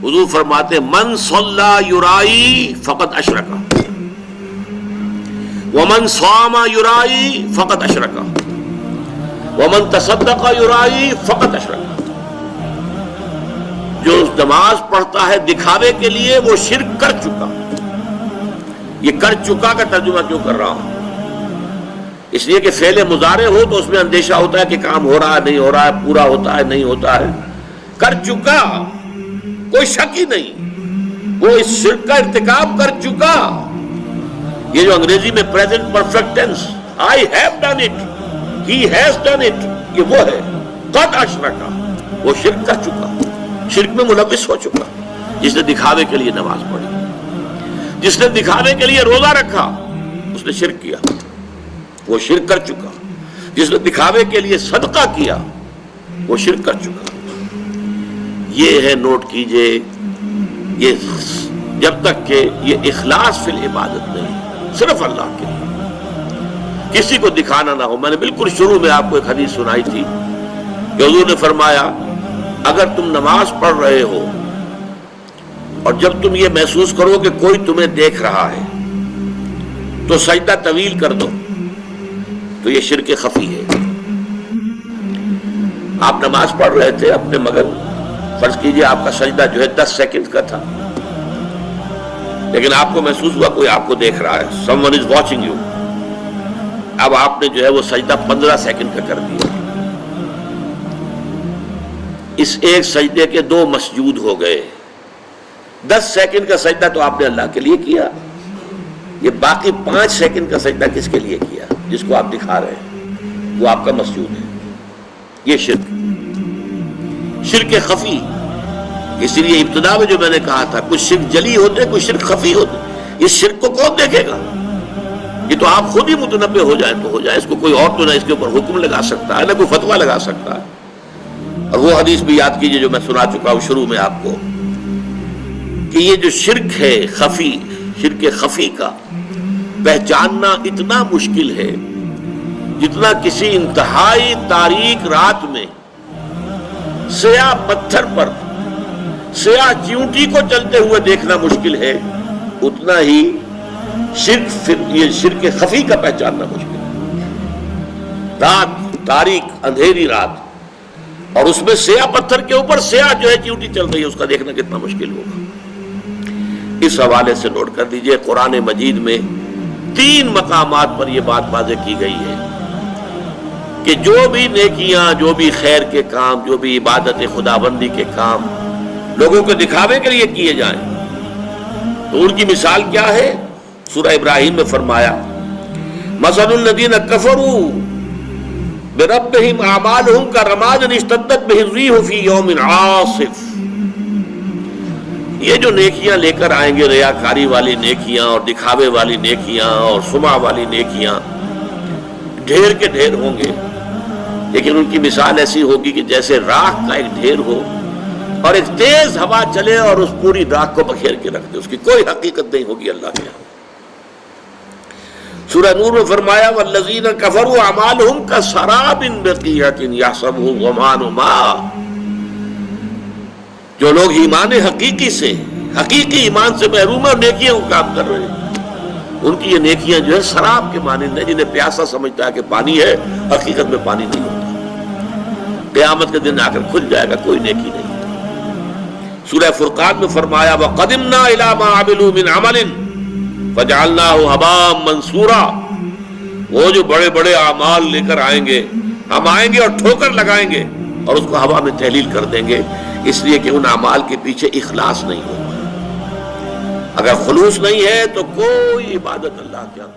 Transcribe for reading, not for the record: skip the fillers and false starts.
حضور فرماتے من صلی یرائی فقط اشرکا ومن صام یرائی فقط اشرکا ومن تصدق یرائی فقط اشرکا. جو نماز پڑھتا ہے دکھاوے کے لیے وہ شرک کر چکا. یہ کر چکا کا ترجمہ کیوں کر رہا ہوں؟ اس لیے کہ فعل مضارع ہو تو اس میں اندیشہ ہوتا ہے کہ کام ہو رہا ہے نہیں ہو رہا ہے، پورا ہوتا ہے نہیں ہوتا ہے. کر چکا کوئی شک ہی نہیں، وہ اس شرک کا ارتکاب کر چکا. یہ جو انگریزی میں present perfect tense I have done it, he has done it، یہ وہ ہے قد اشرکا. وہ شرک کر چکا، شرک میں ملوث ہو چکا. جس نے دکھاوے کے لیے نماز پڑھی، جس نے دکھاوے کے لیے روزہ رکھا، اس نے شرک کیا، وہ شرک کر چکا. جس نے دکھاوے کے لیے صدقہ کیا وہ شرک کر چکا. یہ ہے، نوٹ کیجئے، یہ جب تک کہ یہ اخلاص فی العبادت نہیں، صرف اللہ کے لیے، کسی کو دکھانا نہ ہو. میں نے بالکل شروع میں آپ کو ایک حدیث سنائی تھی کہ حضور نے فرمایا اگر تم نماز پڑھ رہے ہو اور جب تم یہ محسوس کرو کہ کوئی تمہیں دیکھ رہا ہے تو سجدہ طویل کر دو، تو یہ شرک خفی ہے. آپ نماز پڑھ رہے تھے اپنے مگر فرض کیجئے آپ کا سجدہ جو ہے 10 سیکنڈ کا تھا، لیکن آپ کو محسوس ہوا کوئی آپ کو دیکھ رہا ہے، someone is watching you. اب آپ نے جو ہے وہ سجدہ 15 سیکنڈ کا کر دیا. اس ایک سجدے کے 2 مسجود ہو گئے. 10 سیکنڈ کا سجدہ تو آپ نے اللہ کے لیے کیا، یہ باقی 5 سیکنڈ کا سجدہ کس کے لیے کیا؟ جس کو آپ دکھا رہے ہیں، وہ آپ کا مسجود ہے. یہ شرک خفی. اس لیے ابتدا میں جو میں نے کہا تھا کچھ شرک جلی ہوتے کچھ شرک خفی ہوتے. اس شرک کو کون دیکھے گا؟ یہ تو آپ خود ہی متنبع ہو جائیں تو ہو جائے. اس کو کوئی اور تو نہ اس کے اوپر حکم لگا سکتا ہے، نہ کوئی فتویٰ لگا سکتا ہے. اور وہ حدیث بھی یاد کیجئے جو میں سنا چکا ہوں شروع میں آپ کو، کہ یہ جو شرک ہے خفی، شرک خفی کا پہچاننا اتنا مشکل ہے جتنا کسی انتہائی تاریک رات میں سیاہ پتھر پر سیاہ چیونٹی کو چلتے ہوئے دیکھنا مشکل ہے، اتنا ہی یہ شرک خفی کا پہچاننا مشکل ہے. رات تاریک اندھیری رات اور اس میں سیاہ پتھر کے اوپر سیاہ جو ہے چیونٹی چل رہی ہے، اس کا دیکھنا کتنا مشکل ہوگا. اس حوالے سے نوٹ کر دیجئے قرآن مجید میں 3 مقامات پر یہ بات واضح کی گئی ہے کہ جو بھی نیکیاں، جو بھی خیر کے کام، جو بھی عبادت خداوندی کے کام لوگوں کو دکھاوے کے لیے کیے جائیں تو ان کی مثال کیا ہے؟ سورہ ابراہیم میں فرمایا مثل الذین کفروا بربہم اعمالہم کرماد اشتدت بہ الریح فی یوم عاصف. یہ جو نیکیاں لے کر آئیں گے، ریاکاری والی نیکیاں اور دکھاوے والی نیکیاں اور سمعہ والی نیکیاں، ڈھیر کے ڈھیر ہوں گے، لیکن ان کی مثال ایسی ہوگی کہ جیسے راکھ کا ایک ڈھیر ہو اور ایک تیز ہوا چلے اور اس پوری راکھ کو بکھیر کے رکھ دے. اس کی کوئی حقیقت نہیں ہوگی اللہ کے یہاں. سورہ نور میں فرمایا والذین کفروا اعمالہم کسراب بقیعۃ یحسبہ الظمآن ماء. جو لوگ ایمان حقیقی سے، حقیقی ایمان سے محروم ہیں اور نیکیوں کو کام کر رہے ہیں، ان کی یہ نیکیاں جو ہے سراب کے مانند ہیں. جنہیں پیاسا سمجھتا ہے کہ پانی ہے، حقیقت میں پانی نہیں ہوتا. قیامت کے دن آ کر کھل جائے گا، کوئی نیکی نہیں. سورہ فرقان میں فرمایا وَقَدِمْنَا إِلَىٰ مَا عَمِلُوا مِنْ عَمَلٍ فَجَعَلْنَاهُ هَبَاءً مَنْثُورًا. وہ جو بڑے بڑے اعمال لے کر آئیں گے، ہم آئیں گے اور ٹھوکر لگائیں گے اور اس کو ہوا میں تحلیل کر دیں گے، اس لیے کہ ان اعمال کے پیچھے اخلاص نہیں ہوگا. اگر خلوص نہیں ہے تو کوئی عبادت اللہ کے ہاں